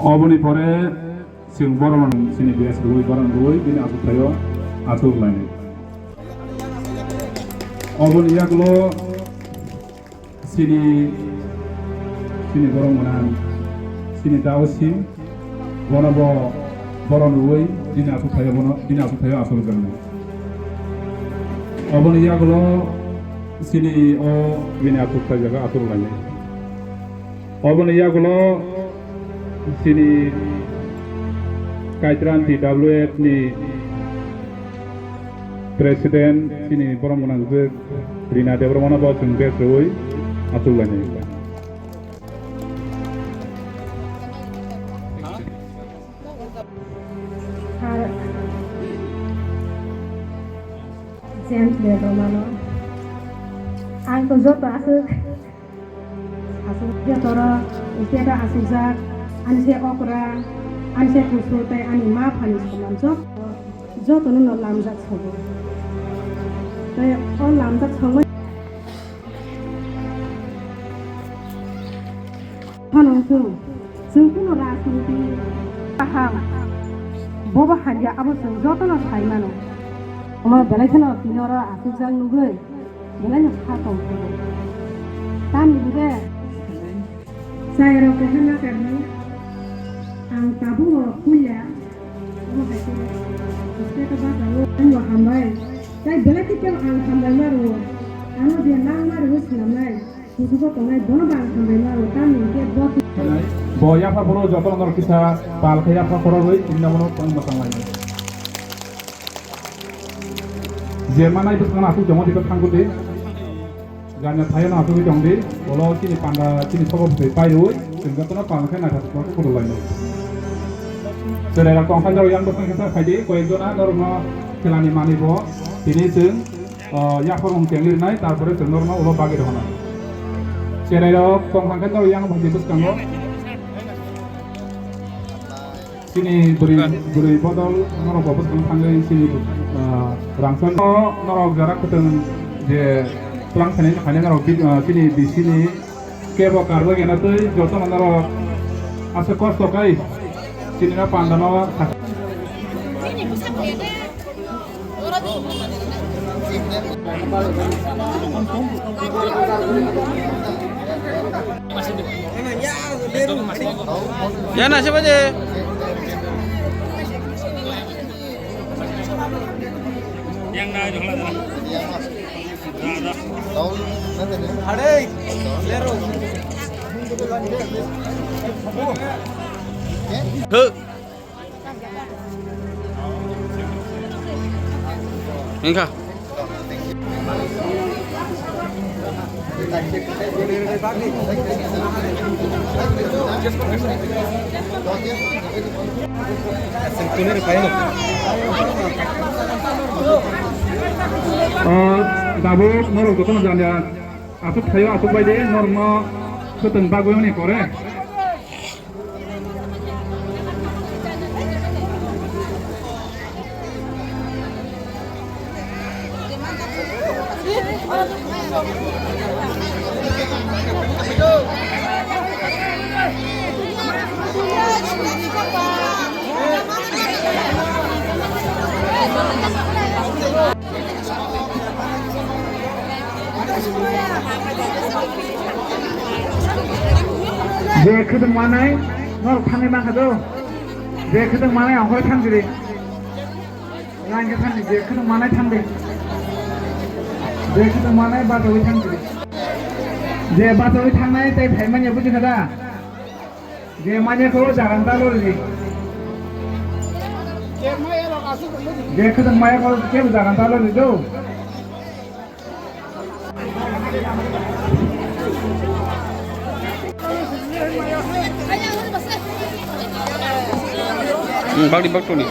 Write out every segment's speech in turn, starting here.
Oboni pore sing boron sini bias doi boron doi bini asu tayo atur lain. Oboni ya glo sini boron manan sini tahu sim boron doi bini asu tayo atur lain. Oboni ya glo sini bini atur tayo atur lain. Oboni ya glo sini kaitran TWF ni presiden sini borong menang ke Rina Debromana bawa sengke sewoi atulannya itu. James Debromana, angko joto asuk dia tora usia asuzak. Anse okra, anse kusote, ani ma panis kemanjok, joto nuno lamjak sobo. Tapi on lamjak sobo. Hanong sungkuno rasuti, paham. Boba hanya abu joto no saimano. Oma belai kana pinora asujang nugai, belai nyakatong sobo. Tami juga. Saya rokoknya karena ang tabu mo kuya mo kasi gusto ka ba daw ang hambay kay balati ka ang hambay maro ano dia nang maro sinamay gusto ko tongay bono ba ang hambay maro kami ke bot boya pa bono joto nor kita pal kaya pa koro roi inna bono pang matang lain Jerman itu kan aku jomo di tanggude jangan Thailand aku di jongde kalau sini panda sini sobat payu sehingga tuh pang kaya nada aku kudu lain Saudara kongkan jauh yang bersangkutan kaji, kau itu na norma kelani mani bo, ini seng, ya korong tengir naik, taruh seng norma ulo bagi dohana. Saudara kongkan jauh yang bersangkutan kamu, sini beri botol, norok bopus kongkan sini rangsan, norok jarak keteng je pelang seni, hanya norok sini di sini, kebo karbo kena tuh, jodoh norok asal kos tokai. Sini na pandano ya na siapa aja yang na jongla ada lero Enggak. Dabu norok itu kan jangan asuk kayu asuk bayi norma keteng bagu ini korek. Je kedeng manai, nor tangi mang kado. Je kedeng manai angkor tangiri. Lain ke tangi, je kedeng manai tangiri. Je kedeng manai batawi tangiri. Je batawi tangai tay thaiman ya buji kada. Je manya kau jangan tahu lagi. Je kedeng maya kau kau jangan tahu lagi tu. Balik di bak tu ni.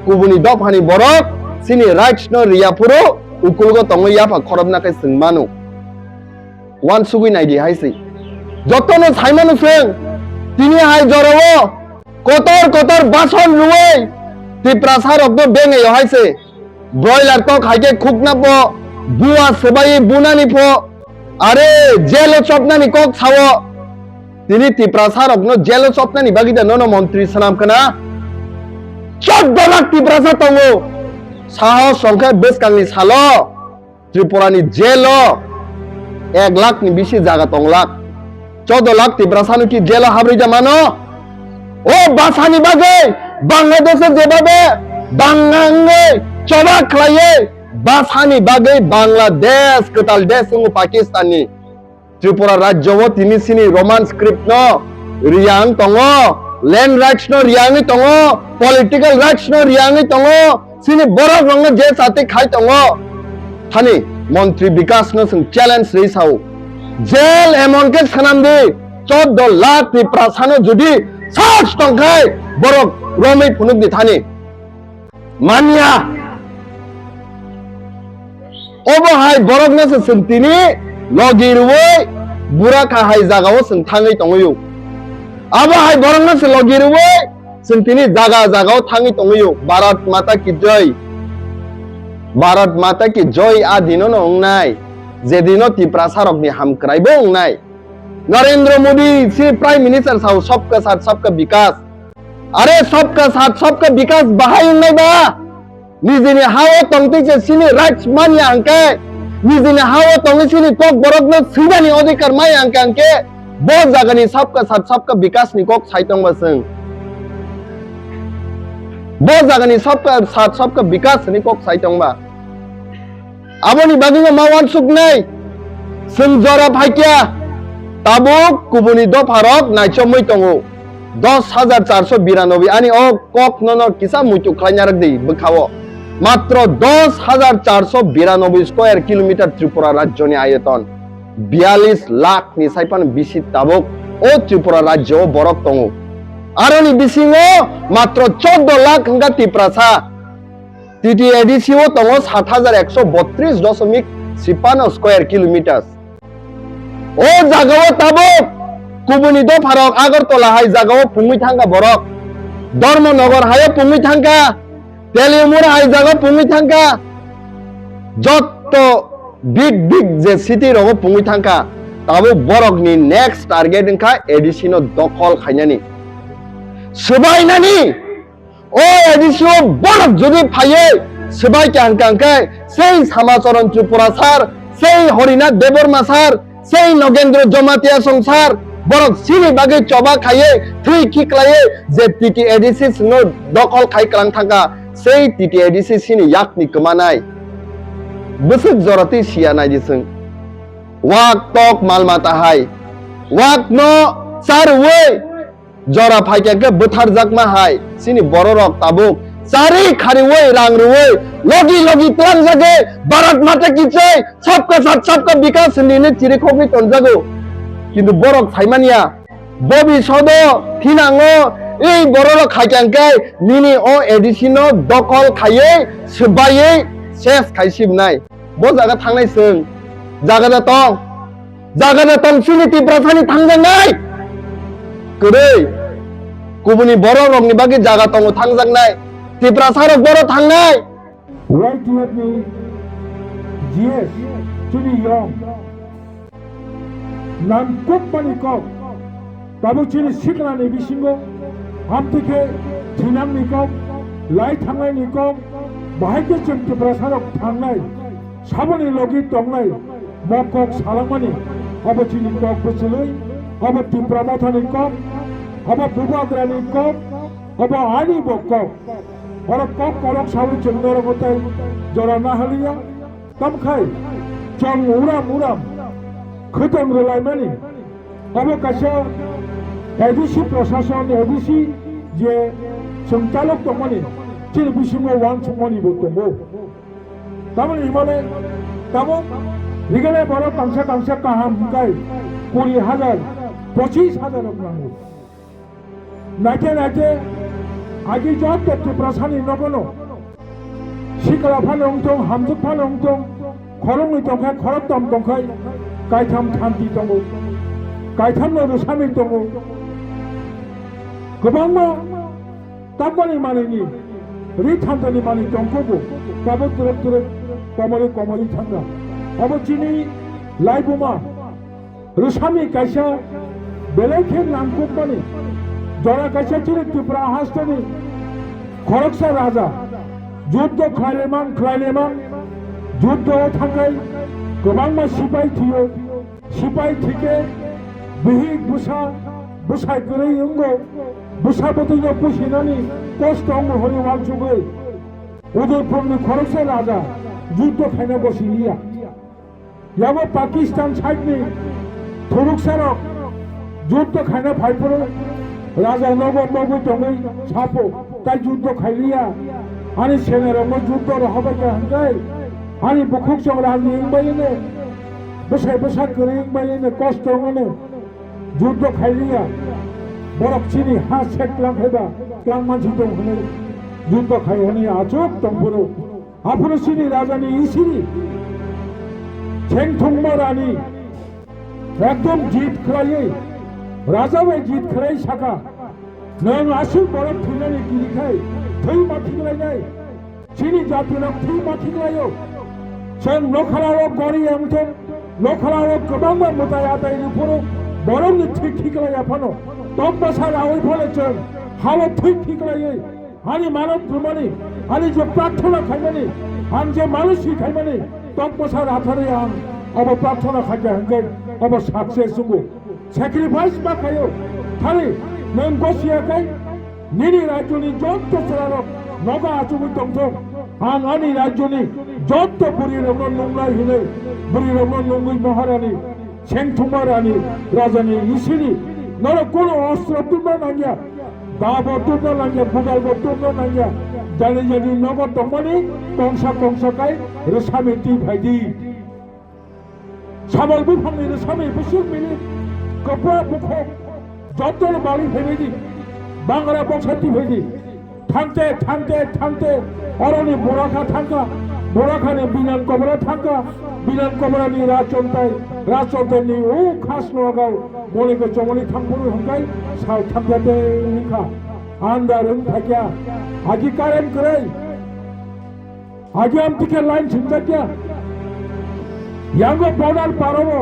Kubuni dop hani borok sini right no ria puro ukul go tongo ya pa khorab na kai singmanu wan sugui nai di haisi jotono saimanu freng tini hai jorowo kotor bason luwei ti prasar obdo benge yo haise broiler কক হাইকে খুকনাপো বুয়া সেবাই বুনানি ফো আরে jello চপনানি cock ছাও তিনি ত্রিপ্রাসা রকনো jello চপনানি বাগিদা নন মন্ত্রী সানাম খানা 14 লাখ ত্রিপ্রাসা তঙ্গো সাহস সংখ্যা বেশ কাংনি সালো ত্রিপুরানি জেলো 1 lakh ni bisi jaga tong lak 14 lakh ত্রিপ্রাসানো কি জেলো হাবরি জামানো ও বাসানি বাগে বাংলাদেশে যেভাবে বাংলাঙ্গে চবা খাইয়ে বাসানি বাগে বাংলাদেশ কেতাল দেশ এবং পাকিস্তানি ত্রিপুরা রাজ্য তিনি সিনি রোমান স্ক্রিপ্ট ন রিয়াং তঙ্গ ল্যান্ড রাইটস ন রিয়াং তঙ্গ পলিটিক্যাল রাইটস ন রিয়াং তঙ্গ সিনি বড় রঙ যে সাথে খাই তঙ্গ থানি মন্ত্রী বিকাশ ন সং চ্যালেঞ্জ রেসাও জেল এমন কে সানাম দি 14 লাখ ত্রিপ্রাসানো যদি সাহস টংখাই বড় রমে ফুনুক দি থানি মানিয়া অবহাই বরক না সং তিনি লগিরুই বুড়া খাহাই জাগাও সং থাङै তङैयो আবহাই বরক না সং লগিরুই সং তিনি জাগা জাগাও থাङै তङैयो भारत माता की जय भारत माता की जय आदिनो नंगनाय जेदिनो ত্রিপ্রাসারকনি हामक्राइबो अंगनाय नरेंद्र मोदी से प्राइम मिनिस्टर साहब सबका साथ सबका विकास अरे सबका साथ सबका विकास बाहाय नहीं बा निजिनि हाव तंगति से सिनि राइट्स मानिया अंके निजिनि हाव तंगति सिनि कोक बरक न सिदानि अधिकार माय अंके अंके बहुत जागानि सबका साथ सबका विकास नि कोक साइतंग बसं बहुत जागानि सबका साथ सबका विकास नि कोक साइतंग बा आबोनि बागिनो मावान सुकनाय जों जरा फाइकिया ताबुक कुबुनि द भारत नाइचमै तंगो 10,492 आनी ओ कक नन किसा मुइतु खाइनारक दै बखावो मात्र 10,492 स्क्वायर किलोमीटर त्रिपुरा राज्यनि आयतन 42 लाख नि साइपान बिसि ताबुक ओ त्रिपुरा राज्य बरक तंगो आरोनि बिसिङो मात्र 14 लाख हंगा ত্রিপ্রাসা टीटीएडीसी ओ तंगो 7132.56 स्क्वायर किलोमीटर ओ जागाव ताबुक कुबुनि द भारत आगरतला हाय जागाव पुंगै थांगा बरक धर्मनगर हाय पुंगै थांगा तेलिमुर हाय जागाव पुंगै थांगा जत्त बिग बिग जे सिटी रगो पुंगै थांगा ताबो बरकनि नेक्स्ट टारगेट इनका एडीसी नो दखल खायनानि सबायनानि ओ एडीसी ओ बरक जदि फाये सबाय कांकांके सेई सामाचरण त्रिपुरा सार सेई हरिनाथ देबर्मा सार सेई नगेंद्र जमातिया संसार बरक सिनि बागे चबा खाये थ्री किकलाये जे टीटीएडीसी नो दखल खायक्लां थांगा सेई टीटीएडीसी सिनि याकनि कमानाय बसुक जरति सिया नायदिसं वाक तक मालमाता हाय वाक नो सारवे जरा फाइके बुथार जाकमा हाय सिनि बरो रक ताबुक सारी खारिवे रांगरुवे लगी लगी प्लान जागे भारत माता की जय सबका साथ सबका विकास निने चिरिखोबि तनजागो किन्तु बरक साइमानिया बबि सद थिनाङो এই বড় খাইকাंके निनि ओ एडिसिनो दखल खायै सबायै सेस खाइसिबनाय ब जागा थांनाय जों जागादा तं सिनि ত্রিপ্রাসাनि थांजांनाय गोदै गुबुननि बर' रंनि बागै जागा तंगो थांजांनाय ত্রিপ্রাসারক बर' थांनाय Right to have me, yes, to be young. Nan kok pani kok, tabu chini sikla ni bisingo, hamtike tinam ni kok, lai thangai ni kok, bahayke chim ত্রিপ্রাসারক thangnai, sabani logi tongnai, mokok salamani, aba chini kok besului, aba ত্রিপ্রামাথানি kok, aba bubadrani kok, aba ani bokok. और कब करक सावि चंदर गोताय जरा ना हलिया तम खाय चंग उराम खतम रलाय मानी अब काशा एडीसी प्रशासन एडीसी जे संचालक तो मानी चिर बिसिमो वान समनि बतंगो तामनि हिमाले तामो रिगले बरो कांसा काहाम गाय 20,000 25,000 नांगो नाके आगे जब तक ত্রিপ্রাসানি नगनो शिकला फालंगतों हामजुक फालंगतों खरंगै तंखाय खरबतम तंखाय कायथाम थांति दंगो कायथाम रुसामि दंगो गोबां ताबनि मानिनि थांगानि मानि दंखौबो गाबो तुरक तुरक कमरी थांगा अब चिनी लाइबुमा रुसामी कैसा बेलेखे नामको पनि जरा कैसा चिनी त्रिपुरा हास्टनि खरकसा राजा युद्ध खायलेमान युद्ध थांगाय गोबां मा सिपाही थिके बिहि बुसाय गरै अंगो बुसा बतैनो पुसिनानि कष्ट अंगो हरि वालसुगै उदयपुरनि खरकसा राजा युद्ध खायना बसिलिया याबो पाकिस्तान साइडनि थुरुकसारक युद्ध खायना फाइफोर राजा नगै दङै सापो ताई युद्ध खायलिया आनि सेनारावनो युद्ध रहबाय हंगाय आनि बुखुक संग्रामनि इंबायनो बोसा गरै इंबायनो कष्ट मोनो युद्ध खायलिया बरफ चिनी हा सेक लांखायबा क्लां मानसि दं हनै युद्ध खायहनै आचुक दंफोरो आफोरो चिनी राजानि इसिरि चेंथुंमा रानी एकदम जीत खालायै राजा बाय जीत खालाय साका नों आसु बरफ थैनानै गिरिखाय थै माथिग्लायनाय चिनी जातिनाव थै माथिग्लायो जों नखराव गरि आंथों नखराव गोबां मोदाय आदायनिफोर बरफनि थै खिग्लाया फानो तब बासा रावै फले जों हावा थै खिग्लायै आनि मानव धर्मनि आनि जो प्रार्थना खायमानि आं जे मानुषि खायमानि तब बासा राथारै आं अब प्रार्थना खायजा हंगै अब साक्सेस सुगु सैक्रिफाइस बाखायो खालि नों गसियाखै निनि राज्यनि जत्त सरारक नगा आचुगै दंथों आं आंनि राज्यनि जत्त बुरिरावनो नंनाय हिनै बुरिरावनो नंगै महारानी चेंथुमा रानी राजानि इसिनि नर कोनो अस्त्र तुमना नांगिया दाबो तुमना नांगिया बुगालबो तुमना नांगिया जानि नगद दंमानि कंसा रोसामी ती भाइदि सामल बिफांनि रोसामी बिसोर मिनि कपड़ा बुखक जत्तन बालि फैबायदि बांग्रा बंसाति फैदि थांते अरनि बराखा थांगा बराखानि बिनान कबरानि राजचन्तायनि उ खास नगाव मलिको चमनि थांफोर हंगाय साल थांजाते निखा आन्दारं थाकिया आगि कारेन करै आगि आमतिके लाइन छिंजाकिया यांगो बॉर्डर पारोबो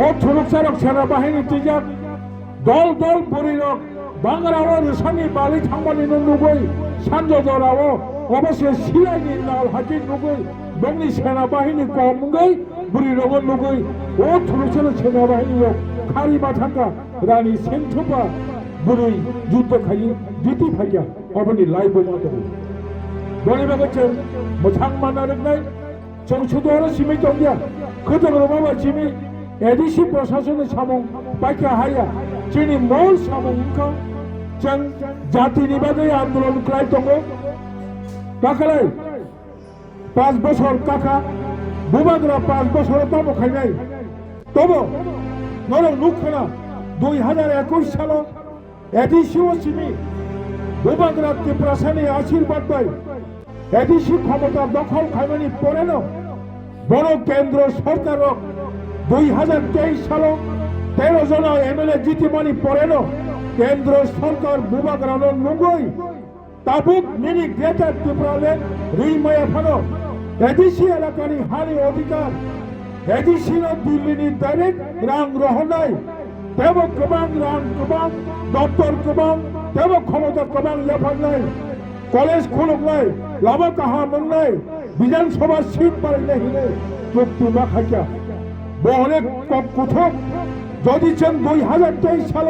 ओ थुरुकसारक सेना बाहिनी तिजाक दल बुरिरक बांग्राव रोसामी बालि थांबानि नुगै सानजो जराव अबश्य सिलाइनि नाल हाकि नुगै दंनि सेना बाहिनी कमगै बुरिरक नुगै ओ थुरुकसार सेना बाहिनी खारि बाथांगा रानी सेंथुपा बुरै युद्ध खायि जिति फाइया अबनि लाइबो मादो बनिबागै जों मोजां माना रोंनाय जों सुदुआरो सिमै दंगिया खोदोंरो माबा सिमै एडिसि प्रशासननि सामं बायखा हाया जोंनि मल सामंखौ जों जातिनि बागै आन्दोलन खालाय दङ काकालाय 5 বছর काका बुबाग्रा 5 বছর दामो खायनाय तब नरक नुखना 2021 साल एडिसिओ सिमी बुबाग्रा त्रिपुरासानि आशीर्बाद बाय एडिसि क्षमता दखल खायमानि परेनो बड़ केंद्र सरकार 2023 साल 13 জন एमएलए जितिमानि परेनो केंद्र सरकार बुबाग्रानो नुगै ताबुक मिनि ग्रेटर त्रिपुरालेण्ड रिमाया फानो एडिसि एलाकानि हानि अधिकार एडिसिनो दिल्लीनि डाइरेक्ट रां रहनाय तेबो गोबां रां गोबां दफ्तर गोबां तेबो क्षमता गोबां याफानाय कलेज खुलुमनाय लामा काहा मोननाय विधानसभा सीट बारायनाय हिनै चुक्ति माखाया बहले कुथुक যদি जों 2023 साल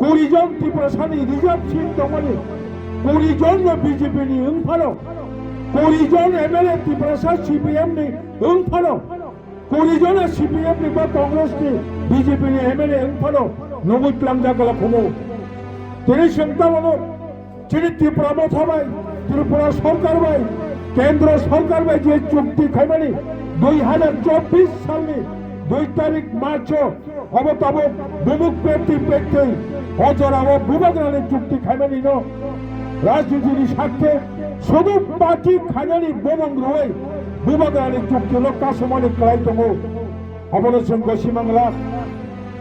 20 জন त्रिपुरासानि रिजार्व सीट दंमानि 20 जन बीजेपीनि ओंफानो 20 जन एमएलए त्रिपुरासा सीपीएमनि ओंफानो 20 जन सीपीएमनि बा कांग्रेसनि बीजेपीनि एमएलए ओंफानो नंगैत्लां जागालाखौनो दिनै सोंतामोनो दिनै त्रिपुरा थाबाय त्रिपुरा सरकार बाय केंद्र सरकार बाय जे चुक्ति खायमानि 2024 सालनि 2 तारिख मार्च अब तब बुमुक पेटी हजराव बुबाग्रानि चुक्ति खायमानि न राजनीतिनि साथे शुधु पार्टी खायनानि बमंग्रुयै बुबाग्रानि चुक्तिल कासमानि खालाय दङ अबनो जों गसिमांला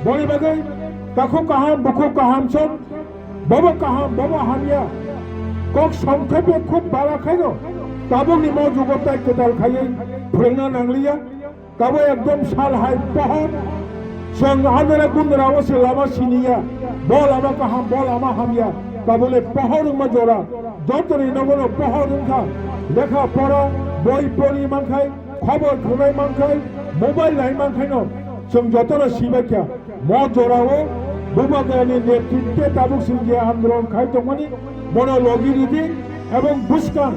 बनि बागै काखु काहाम बुखु काहाम सम बबो काहाम बबो हामिया কক সংক্ষেপে খুব বাড়া খাইল কাবুনি মজুগতায় কেতাল খাইয়ে ফ্রেনা নাংলিয়া কাবো একদম সাল হাই পহন সং আদরা গুন্দরা ওসে লামা সিনিয়া বল আমা কাহাম বল আমা হামিয়া কাবলে পহর মজোরা যতরি নগর পহর খা লেখা পড়া বই পড়ি মানখাই খবর খুনাই মানখাই মোবাইল লাই মানখাই ন जों যতরা সিবাখ্যা মজোরাও বুবাগানি নেতৃত্বে তাবুক সিংহে আন্দোলন খাইতমানি মনোলগিরিদি এবং বুসকান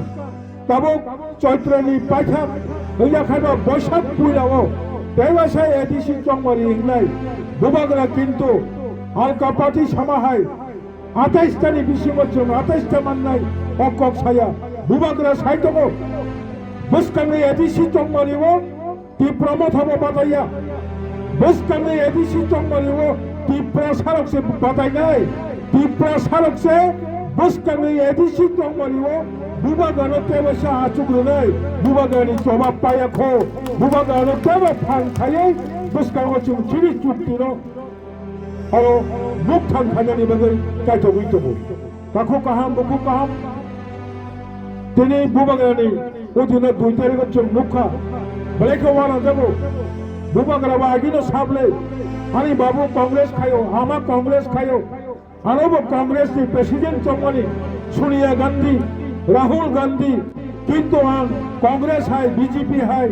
তাবুক চৈত্রনি পাইথাক হইয়া খাইবা বৈশাখ পুইলাও দেবাসায় এডিসি চংমারি ইংলাই বুবাগরা কিন্তু হালকা পার্টি সামাহাই 28টানি বিশিমচ্ছম 28টা মান্নাই অকক সায়া বুবাগরা সাইতম বুসকানি এডিসি চংমারিও তি প্রমথব বাতাইয়া बुस्काने एडिसी चंगमारिओ तीव्र सारक से बताई नहीं तीव्र सारक से बुस्काने एडिसी चंगमारिओ बुबागानो तेवसा आचुग्रो नहीं बुबागानी जवाब पाया खो बुबागानो तेव फान खाये बुस्कानो चुम चिरि चुक्तिनो और मुख थान खाने बगै काइतो बुइतो काखो काहाम बुखो काहाम तेने बुबागानी ओदिना दुइतारे गचम मुखा बलेखो वाला जाबो बुबागराबा आगिनो साबले आनी बाबू कांग्रेस खायो आमा कांग्रेस खायो आरोब कांग्रेस नि प्रेसिडेंट चंगमानी सोनिया गांधी राहुल गांधी किंतु आं कांग्रेस हाय बीजेपी हाय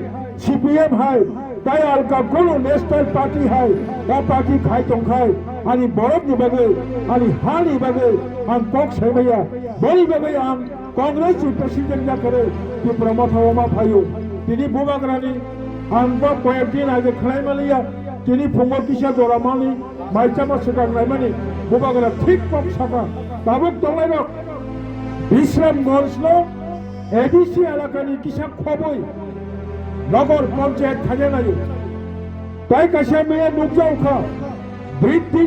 सीपीएम हाय ताई आलका कोनो नेशनल पार्टी हाय या पार्टी खाय तंखाय आनी बरफ नि बागै आनी हानि बागै आं पक सेमैया बनि बागै आं कांग्रेस नि प्रेसिडेंट जा करे कि प्रमथावमा फायो तिनी बुबागरानि आंबा कয়েকদিন আগে খাইমালিয়া তিনি ফঙ্গর কিসা জরামানি মাইচামা সেকাংলাইমানি বুবাগরা ঠিক কম সাকা তাবুক তলাইব বিশ্রামগঞ্জ ন এডিসি এলাকানি কিসা খবই নগর পঞ্চায়েত থাকে নাই তাই কাছে মেয়ে নুকজাউখা বৃদ্ধি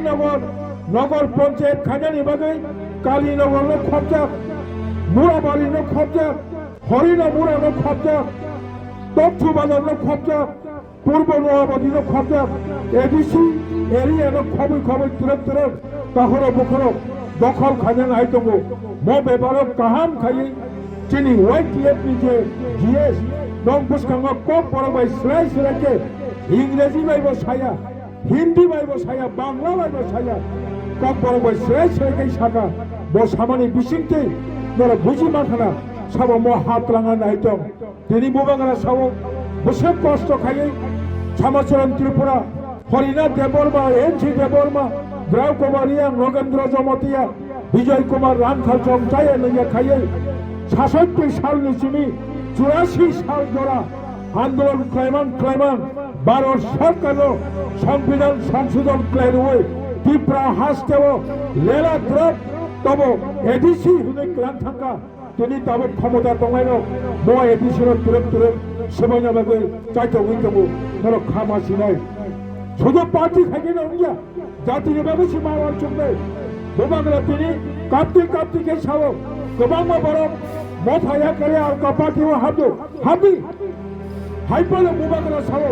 নগর পঞ্চায়েত খাজানি বাগৈ কালীনগর ন খবজা মুরাবাড়ি ন খবজা হরিণ মুরা ন খবজা তথ্য বাজার খবজা পূর্ব নোয়াবাদী খবজা এডিসি এরিয়া খবর খবর তুরত তুরত কাহর বুখর দখল খাজান আইতঙ্গ মো ব্যাপার কাহাম খাই চিনি ওয়াইটিএফ নিচে জিএস নং বুসকাঙ্গ কম পড়াবাই সেলাই সেরাকে ইংরেজি বাইব সায়া হিন্দি বাইব সায়া বাংলা বাইব সায়া কম পড়াবাই সেলাই সেরাকে সাকা বসামানি বিশিংতে নরা বুঝি মাখানা সাবা মো হাত লাঙা নাইতং তিনি বুবাগরা সাও বসে কষ্ট খাইয়ে শ্যামাচরণ ত্রিপুরা হরিনাথ দেববর্মা এনসি দেববর্মা দ্রাউ কুমারিয়া নগেন্দ্র জমতিয়া বিজয় কুমার রামখাল চমচাইয়ে লইয়া খাইয়ে 66 সাল নিচিমি 84 সাল জোড়া আন্দোলন ক্লাইমান 12 সরকার সংবিধান সংশোধন ক্লাইরুয়ে তীব্রা হাসতেও লেলা দ্রব তব এডিসি হুনে ক্লান থাকা তিনি তবে ক্ষমতা দঙাইনো মো এডিসির তুরত তুরত সেবাইনা বাগৈ চাইতো উইতবো নর খামাসি নাই শুধু পার্টি খাইকে নঙ্গিয়া জাতির বাগৈ সীমাওয়ার চুকবে বুবাগরা তিনি কার্তিকে সাও গোবাং বরফ মথায়া করে আর কপাটিও হাবি হাইপালে বুবাগরা সাও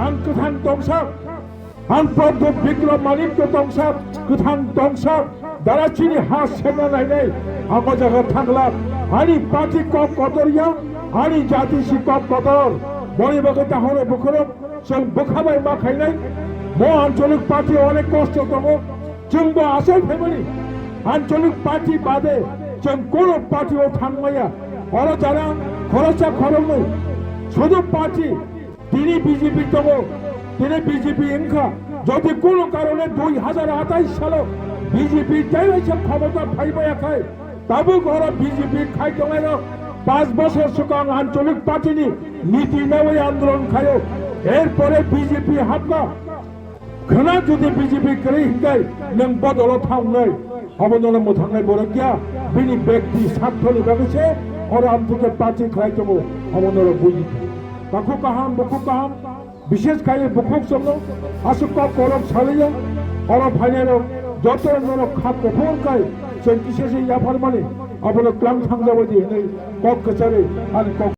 আং কোথান দংসাক आं प्रद्युत विक्रम मानिक दंसा गोथां दंसा दाराचिनि हा सेबना नायनाय आंबो जागा थांला आनि पार्टी कप कदरिया आनि जाति सिकप कदर बनि बागै ताहरे बुखरम जों बुखाबाय मा खायनाय मो आंचलिक पार्टी अनेक कष्ट दङ जोंबो आसाय फेमिलि आंचलिक पार्टी बादे जों कोन पार्टीआव थांमाया अर जारा खरचा खरमै शुधु पार्टी তিনি বিজেপি দङ তিনি বিজেপি ইনকা যদি কোনো কারণে 2028 সালে বিজেপি চাইছে ক্ষমতা পাইবে খায় তবু ঘরে বিজেপি খাই দঙাইল 5 বছর সুকাং আঞ্চলিক পার্টি নীতি নেওয়া আন্দোলন খায় এরপরে বিজেপি হাবনা ঘনা যদি বিজেপি করে হিঙ্গাই নং বদল থাংনাই অবনন মোথাংনাই বরকিয়া বিনি ব্যক্তি স্বার্থনি বাগেছে আর আমতুকে পার্টি খাই দেব অবনর বুঝি কাকু কাহাম বকু কাহাম বিশেষ খাইয়ে বুকুক সঙ্গ আসুক করব ছাড়িয়া অরব ফাইনাল যত নরক খাপ কখন কাই সেই বিশেষ ইয়াফার মানে আপনার ক্লাম থামজাবাদি কক কচারে আর কক